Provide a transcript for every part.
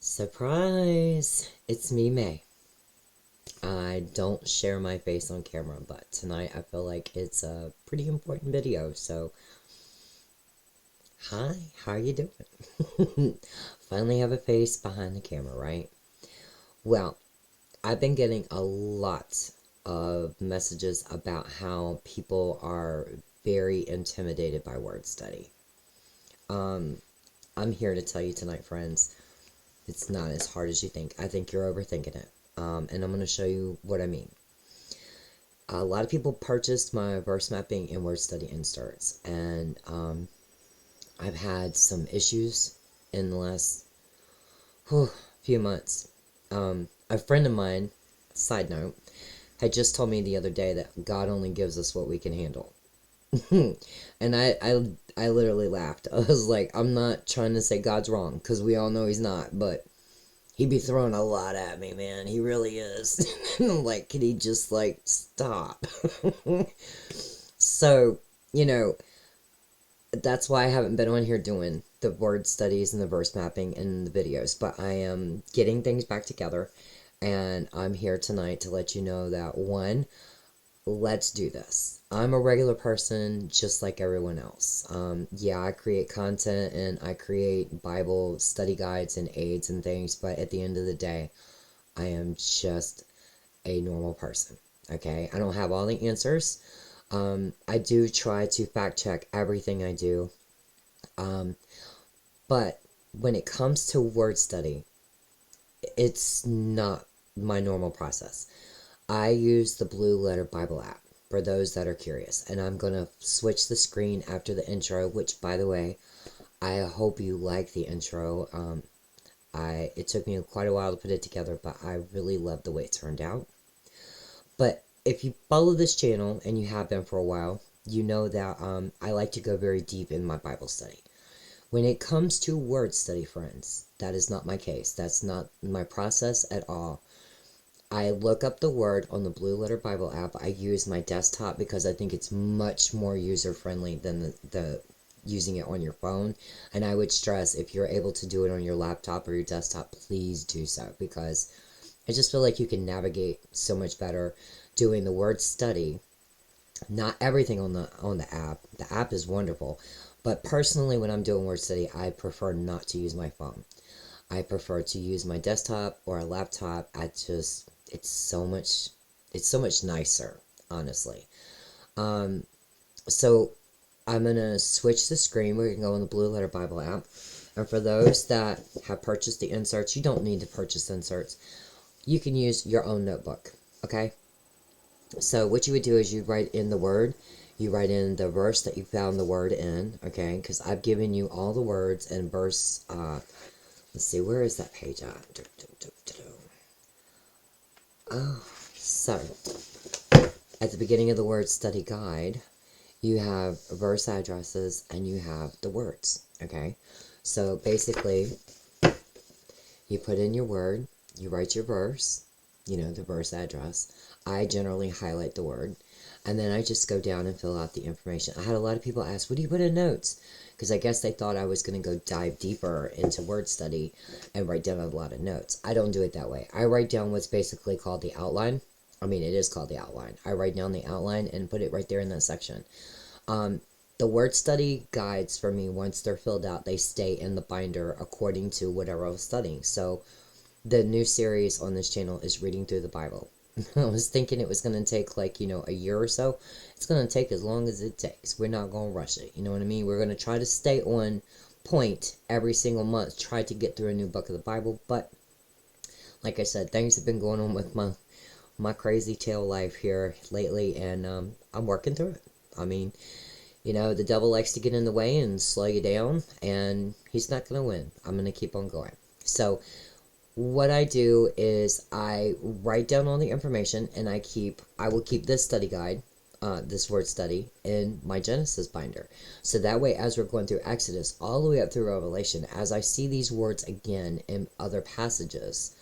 Surprise! It's me, May. I don't share my face on camera, but tonight I feel like it's a pretty important video. So, hi, how are you doing? Finally have a face behind the camera, right? Well, I've been getting a lot of messages about how people are very intimidated by word study. I'm here to tell you tonight, friends, it's not as hard as you think. I think you're overthinking it. And I'm going to show you what I mean. A lot of people purchased my verse mapping and word study inserts, and I've had some issues in the last few months. A friend of mine, side note, had just told me the other day that God only gives us what we can handle. And I literally laughed. I was like, I'm not trying to say God's wrong, because we all know he's not, but he be throwing a lot at me, man. He really is. And I'm like, can he just, like, stop? So, you know, that's why I haven't been on here doing the word studies and the verse mapping and the videos. But I am getting things back together. And I'm here tonight to let you know that, one, let's do this. I'm a regular person just like everyone else. Yeah, I create content and I create Bible study guides and aids and things, but at the end of the day, I am just a normal person. Okay, I don't have all the answers. I do try to fact check everything I do. But when it comes to word study, it's not my normal process. I use the Blue Letter Bible app for those that are curious. And I'm going to switch the screen after the intro, which, by the way, I hope you like the intro. It took me quite a while to put it together, but I really love the way it turned out. But if you follow this channel, and you have been for a while, you know that I like to go very deep in my Bible study. When it comes to word study, friends, that is not my case. That's not my process at all. I look up the word on the Blue Letter Bible app. I use my desktop because I think it's much more user-friendly than the using it on your phone. And I would stress, if you're able to do it on your laptop or your desktop, please do so, because I just feel like you can navigate so much better doing the word study. Not everything on the app. The app is wonderful. But personally, when I'm doing word study, I prefer not to use my phone. I prefer to use my desktop or a laptop. It's so much nicer, honestly. So I'm gonna switch the screen. We can go on the Blue Letter Bible app. And for those that have purchased the inserts, you don't need to purchase inserts. You can use your own notebook, okay? So what you would do is you write in the word, you write in the verse that you found the word in, okay? Because I've given you all the words and verse. Let's see, where is that page at? Oh, so at the beginning of the word study guide, you have verse addresses and you have the words, okay? So basically, you put in your word, you write your verse, the verse address. I generally highlight the word, and then I just go down and fill out the information. I had a lot of people ask, what do you put in notes? Because I guess they thought I was going to go dive deeper into word study and write down a lot of notes. I don't do it that way. I write down what's basically called the outline. I mean, it is called the outline. I write down the outline and put it right there in that section. The word study guides for me, once they're filled out, they stay in the binder according to whatever I was studying. So the new series on this channel is reading through the Bible. I was thinking it was going to take a year or so. It's going to take as long as it takes. We're not going to rush it. You know what I mean? We're going to try to stay on point every single month, try to get through a new book of the Bible. But like I said, things have been going on with my crazy tail life here lately, and I'm working through it. I mean, the devil likes to get in the way and slow you down, and he's not going to win. I'm going to keep on going. So what I do is I write down all the information, and I will keep this study guide, this word study, in my Genesis binder. So that way, as we're going through Exodus all the way up through Revelation, as I see these words again in other passages,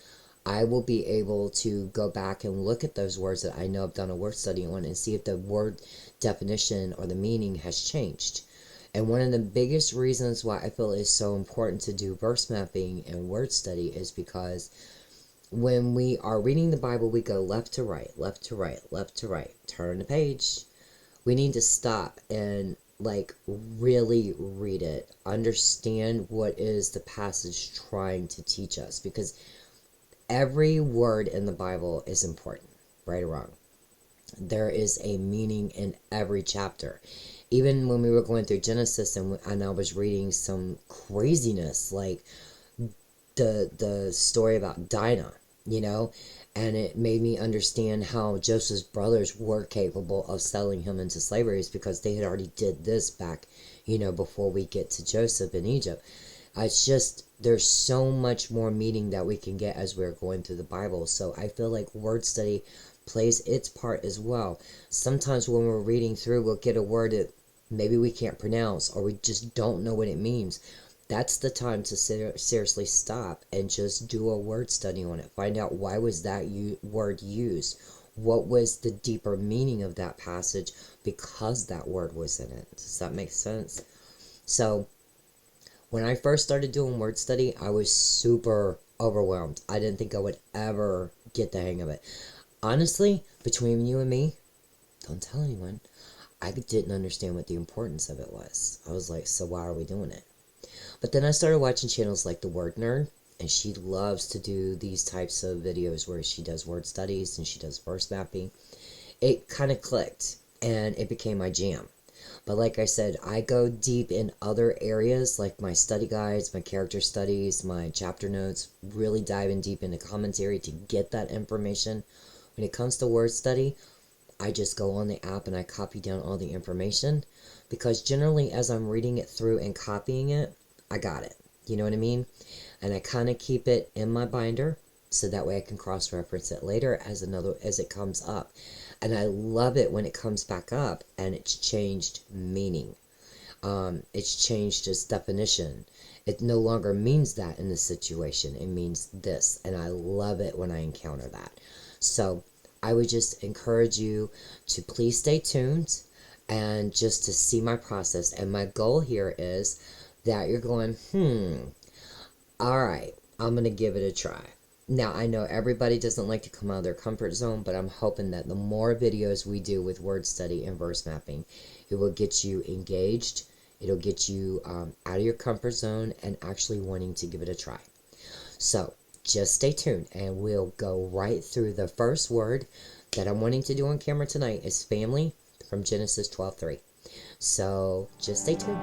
I will be able to go back and look at those words that I know I've done a word study on and see if the word definition or the meaning has changed. And one of the biggest reasons why I feel it's so important to do verse mapping and word study is because when we are reading the Bible, we go left to right, left to right, left to right, turn the page. We need to stop and like really read it, understand what is the passage trying to teach us, because every word in the Bible is important, right or wrong. There is a meaning in every chapter. Even when we were going through Genesis and I was reading some craziness like the story about Dinah, you know, and it made me understand how Joseph's brothers were capable of selling him into slavery, is because they had already did this back, you know, before we get to Joseph in Egypt. It's just, there's so much more meaning that we can get as we're going through the Bible. So I feel like word study plays its part as well. Sometimes when we're reading through, we'll get a word that maybe we can't pronounce, or we just don't know what it means. That's the time to seriously stop and just do a word study on it. Find out, why was that word used? What was the deeper meaning of that passage because that word was in it? Does that make sense? So when I first started doing word study, I was super overwhelmed. I didn't think I would ever get the hang of it. Honestly, between you and me, don't tell anyone, I didn't understand what the importance of it was. I was like, so why are we doing it? But then I started watching channels like The Word Nerd, and she loves to do these types of videos where she does word studies and she does verse mapping. It kind of clicked, and it became my jam. But like I said, I go deep in other areas like my study guides, my character studies, my chapter notes, really diving deep into commentary to get that information. When it comes to word study, I just go on the app and I copy down all the information, because generally as I'm reading it through and copying it, I got it. You know what I mean? And I kind of keep it in my binder so that way I can cross-reference it later as it comes up. And I love it when it comes back up and it's changed meaning. It's changed its definition. It no longer means that in this situation. It means this. And I love it when I encounter that. So I would just encourage you to please stay tuned and just to see my process. And my goal here is that you're going, all right, I'm going to give it a try. Now, I know everybody doesn't like to come out of their comfort zone, but I'm hoping that the more videos we do with word study and verse mapping, it will get you engaged. It'll get you out of your comfort zone and actually wanting to give it a try. So just stay tuned and we'll go right through. The first word that I'm wanting to do on camera tonight is family from Genesis 12:3. So just stay tuned.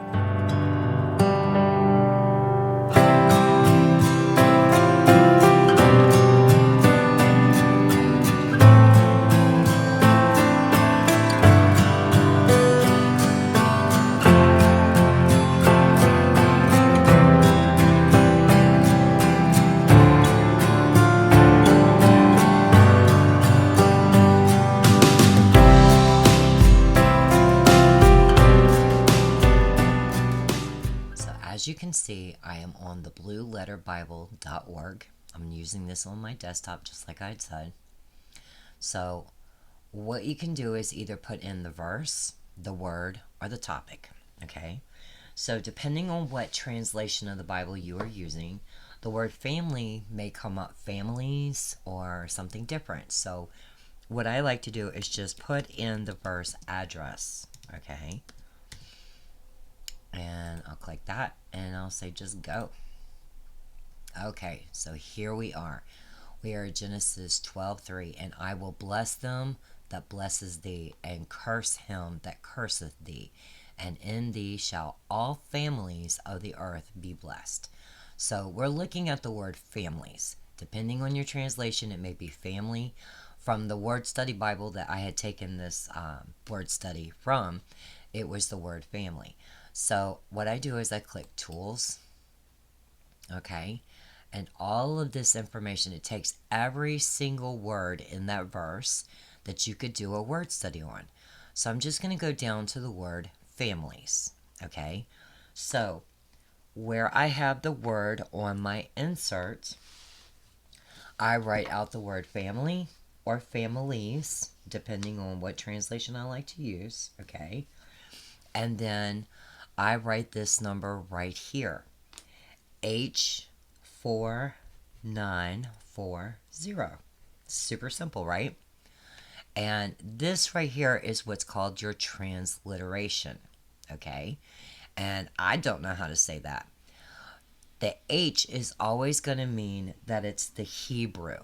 As you can see, I am on the biblewordstudy.org. I'm using this on my desktop just like I said. So what you can do is either put in the verse, the word, or the topic, okay? So depending on what translation of the Bible you are using, the word family may come up families or something different. So what I like to do is just put in the verse address, okay? And I'll click that and I'll say just go. Okay, so here we are. We are Genesis 12:3. And I will bless them that blesses thee, and curse him that curseth thee. And in thee shall all families of the earth be blessed. So we're looking at the word families. Depending on your translation, it may be family. From the Word Study Bible that I had taken this word study from, it was the word family. So what I do is I click Tools, okay, and all of this information, it takes every single word in that verse that you could do a word study on. So I'm just going to go down to the word families, okay. So where I have the word on my insert, I write out the word family or families, depending on what translation I like to use, okay. And then I write this number right here. H4940. Super simple, right? And this right here is what's called your transliteration. Okay? And I don't know how to say that. The H is always going to mean that it's the Hebrew.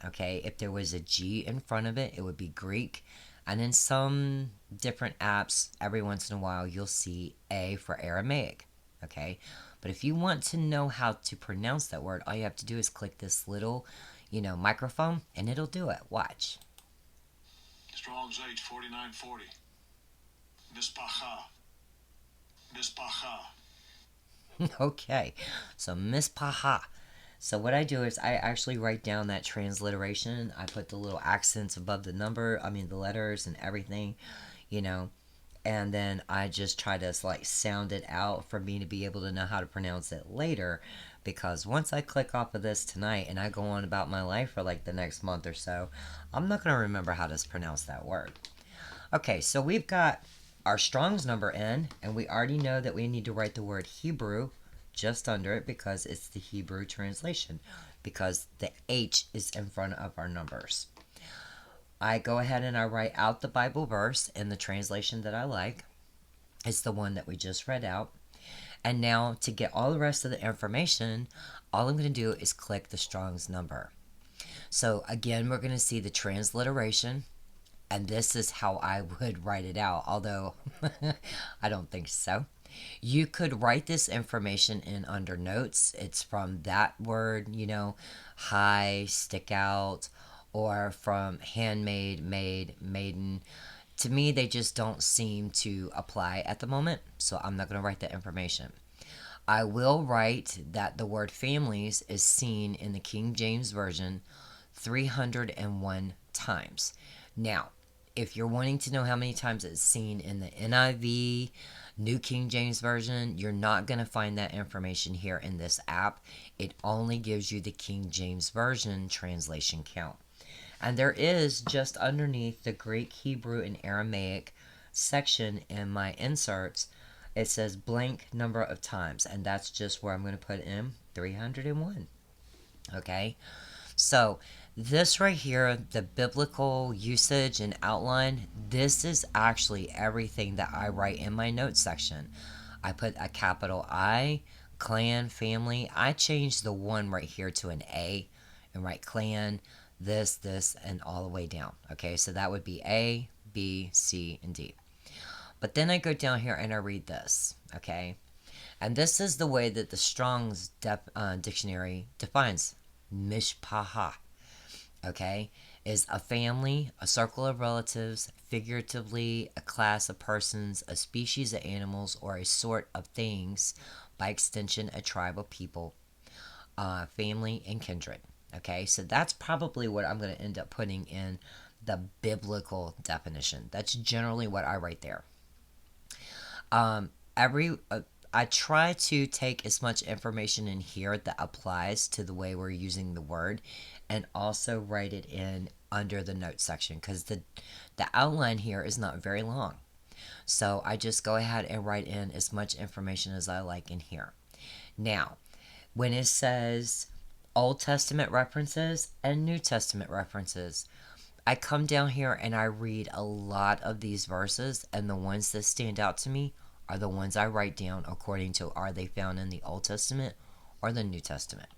Okay? If there was a G in front of it, it would be Greek. And in some different apps, every once in a while, you'll see A for Aramaic. Okay? But if you want to know how to pronounce that word, all you have to do is click this little, microphone, and it'll do it. Watch. Strong's H 4940. Mispacha. Mispacha. Okay, so Mispaha. So what I do is I actually write down that transliteration. I put the little accents above the the letters and everything, you know, and then I just try to like sound it out for me to be able to know how to pronounce it later. Because once I click off of this tonight and I go on about my life for like the next month or so, I'm not going to remember how to pronounce that word. Okay, so we've got our Strong's number in, and we already know that we need to write the word Hebrew just under it because it's the Hebrew translation, because the H is in front of our numbers. I go ahead and I write out the Bible verse in the translation that I like. It's the one that we just read out. And now to get all the rest of the information, all I'm going to do is click the Strong's number. So again, we're going to see the transliteration, and this is how I would write it out, although I don't think so. You could write this information in under notes. It's from that word, high, stick out, or from handmade, made, maiden. To me, they just don't seem to apply at the moment, so I'm not going to write that information. I will write that the word families is seen in the King James Version 301 times. Now, if you're wanting to know how many times it's seen in the NIV, New King James Version, you're not going to find that information here in this app. It only gives you the King James Version translation count. And there is just underneath the Greek, Hebrew, and Aramaic section in my inserts, it says blank number of times. And that's just where I'm going to put in 301. Okay? So, this right here, the biblical usage and outline, this is actually everything that I write in my notes section. I put a capital I, clan, family. I changed the one right here to an A and write clan, this, and all the way down. Okay, so that would be A, B, C, and D. But then I go down here and I read this. Okay, and this is the way that the Strong's dictionary defines mishpaha. Okay, is a family, a circle of relatives, figuratively a class of persons, a species of animals, or a sort of things, by extension a tribe of people, family, and kindred. Okay, so that's probably what I'm going to end up putting in the biblical definition. That's generally what I write there. I try to take as much information in here that applies to the way we're using the word, and also write it in under the notes section, because the outline here is not very long. So I just go ahead and write in as much information as I like in here. Now, when it says Old Testament references and New Testament references, I come down here and I read a lot of these verses, and the ones that stand out to me are the ones I write down according to, are they found in the Old Testament or the New Testament.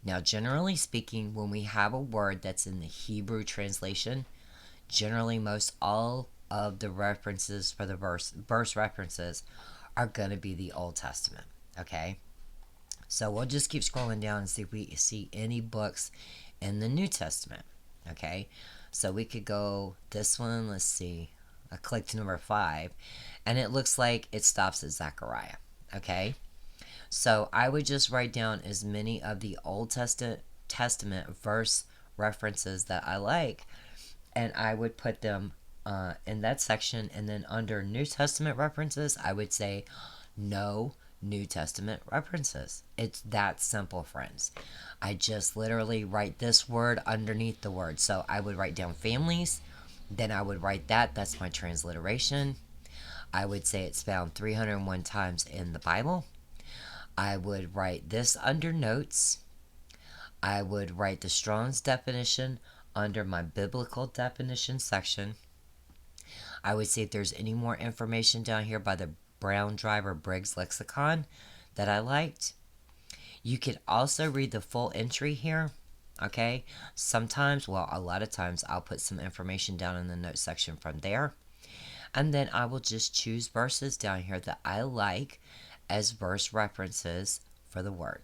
Now, generally speaking, when we have a word that's in the Hebrew translation, generally most all of the references for the verse references are going to be the Old Testament. Okay? So we'll just keep scrolling down and see if we see any books in the New Testament. Okay? So we could go this one, let's see. I clicked number 5, and it looks like it stops at Zechariah. Okay? So I would just write down as many of the Old Testament verse references that I like, and I would put them in that section. And then under New Testament references, I would say no New Testament references. It's that simple, friends. I just literally write this word underneath the word. So I would write down families, then I would write that. That's my transliteration. I would say it's found 301 times in the Bible. I would write this under notes. I would write the Strong's definition under my biblical definition section. I would see if there's any more information down here by the Brown Driver Briggs lexicon that I liked. You could also read the full entry here. Okay, sometimes, well, a lot of times I'll put some information down in the notes section from there. And then I will just choose verses down here that I like as verse references for the word.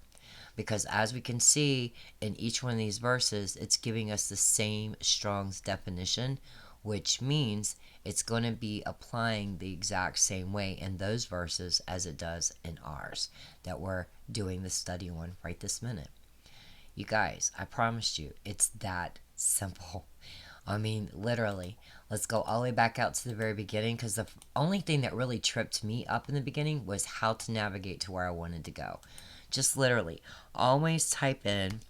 Because as we can see in each one of these verses, it's giving us the same Strong's definition, which means it's going to be applying the exact same way in those verses as it does in ours that we're doing the study on right this minute. You guys, I promised you, it's that simple. I mean, literally. Let's go all the way back out to the very beginning, because the only thing that really tripped me up in the beginning was how to navigate to where I wanted to go. Just literally, always type in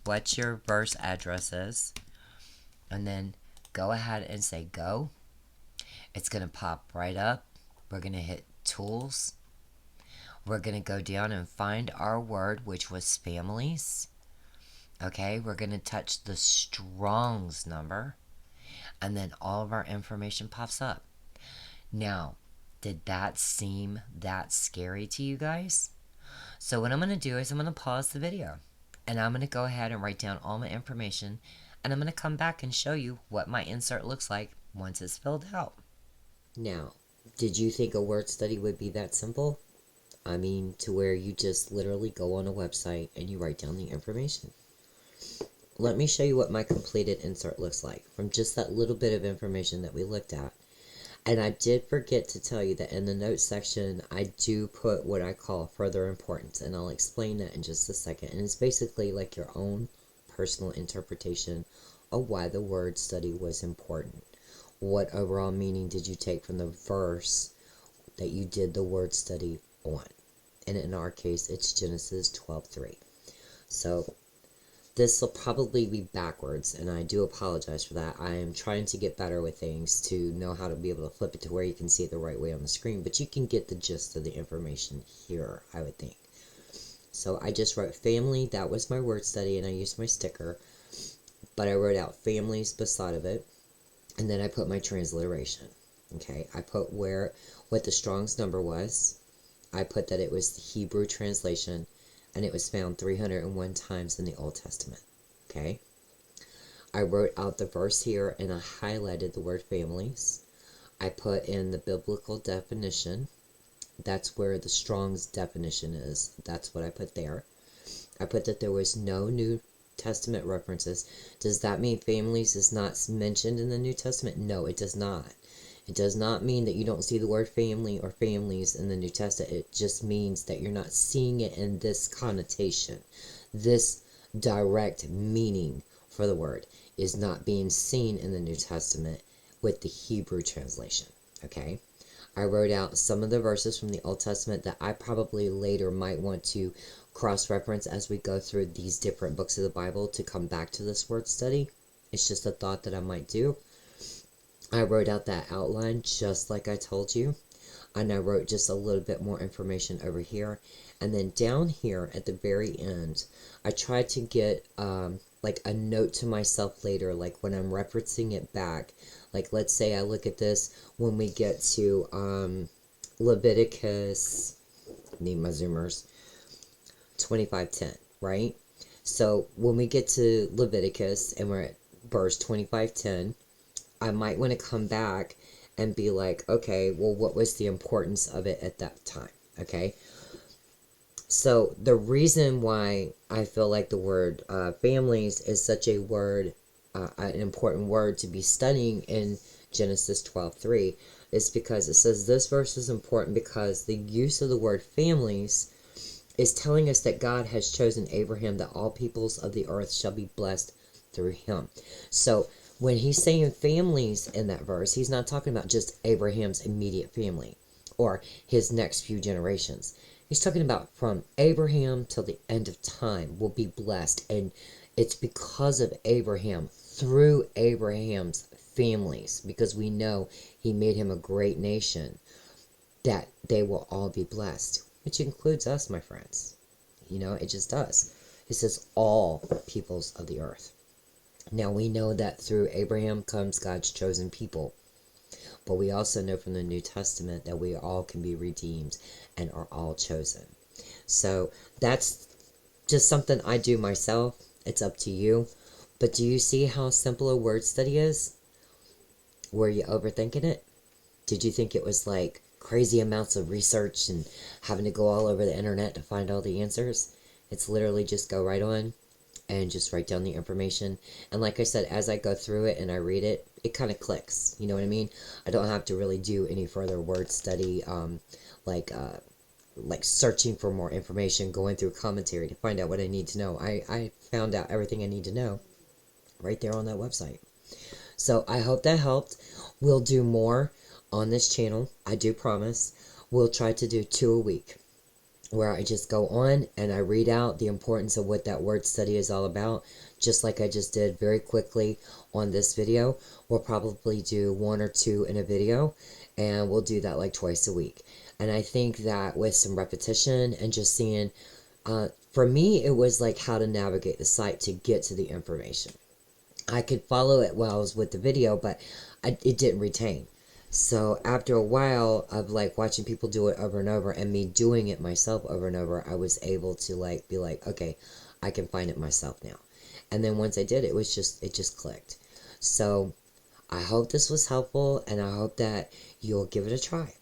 what your verse address is, and then go ahead and say go. It's going to pop right up. We're going to hit tools. We're going to go down and find our word, which was families. Okay, we're going to touch the Strong's number, and then all of our information pops up. Now, did that seem that scary to you guys? So what I'm going to do is I'm going to pause the video, and I'm going to go ahead and write down all my information, and I'm going to come back and show you what my insert looks like once it's filled out. Now, did you think a word study would be that simple? I mean, to where you just literally go on a website and you write down the information. Let me show you what my completed insert looks like from just that little bit of information that we looked at. And I did forget to tell you that in the notes section, I do put what I call further importance, and I'll explain that in just a second. And it's basically like your own personal interpretation of why the word study was important. What overall meaning did you take from the verse that you did the word study on? And in our case, it's Genesis 12:3. So this will probably be backwards, and I do apologize for that. I am trying to get better with things to know how to be able to flip it to where you can see it the right way on the screen, but you can get the gist of the information here, I would think. So I just wrote family. That was my word study, and I used my sticker, but I wrote out families beside of it, and then I put my transliteration. Okay, I put what the Strong's number was. I put that it was the Hebrew translation, and it was found 301 times in the Old Testament. Okay? I wrote out the verse here, and I highlighted the word families. I put in the biblical definition. That's where the Strong's definition is. That's what I put there. I put that there was no New Testament references. Does that mean families is not mentioned in the New Testament? No, it does not. It does not mean that you don't see the word family or families in the New Testament. It just means that you're not seeing it in this connotation. This direct meaning for the word is not being seen in the New Testament with the Hebrew translation. Okay? I wrote out some of the verses from the Old Testament that I probably later might want to cross-reference as we go through these different books of the Bible to come back to this word study. It's just a thought that I might do. I wrote out that outline just like I told you, and I wrote just a little bit more information over here. And then down here at the very end, I tried to get like a note to myself later, like when I'm referencing it back. Like let's say I look at this when we get to Leviticus, need my zoomers, 25:10, right? So when we get to Leviticus and we're at verse 25:10, I might want to come back and be like, okay, well, what was the importance of it at that time? Okay. So the reason why I feel like the word families is such a word, an important word to be studying in Genesis 12:3 is because it says this verse is important because the use of the word families is telling us that God has chosen Abraham, that all peoples of the earth shall be blessed through him. So when he's saying families in that verse, he's not talking about just Abraham's immediate family or his next few generations. He's talking about from Abraham till the end of time will be blessed. And it's because of Abraham, through Abraham's families, because we know he made him a great nation, that they will all be blessed, which includes us, my friends. You know, it just does. It says all peoples of the earth. Now we know that through Abraham comes God's chosen people. But we also know from the New Testament that we all can be redeemed and are all chosen. So that's just something I do myself. It's up to you. But do you see how simple a word study is? Were you overthinking it? Did you think it was like crazy amounts of research and having to go all over the internet to find all the answers? It's literally just go right on and just write down the information. And like I said, as I go through it and I read it, it kind of clicks. You know what I mean? I don't have to really do any further word study, like searching for more information, going through commentary to find out what I need to know. I found out everything I need to know right there on that website. So I hope that helped. We'll do more on this channel. I do promise. We'll try to do 2 a week, where I just go on and I read out the importance of what that word study is all about, just like I just did very quickly on this video. We'll probably do 1 or 2 in a video, and we'll do that like twice a week. And I think that with some repetition and just seeing, for me, it was like how to navigate the site to get to the information. I could follow it while I was with the video, but it didn't retain. So after a while of like watching people do it over and over and me doing it myself over and over, I was able to like be like, okay, I can find it myself now. And then once I did, it just clicked. So I hope this was helpful, and I hope that you'll give it a try.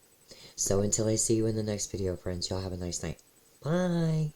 So until I see you in the next video, friends, y'all have a nice night. Bye.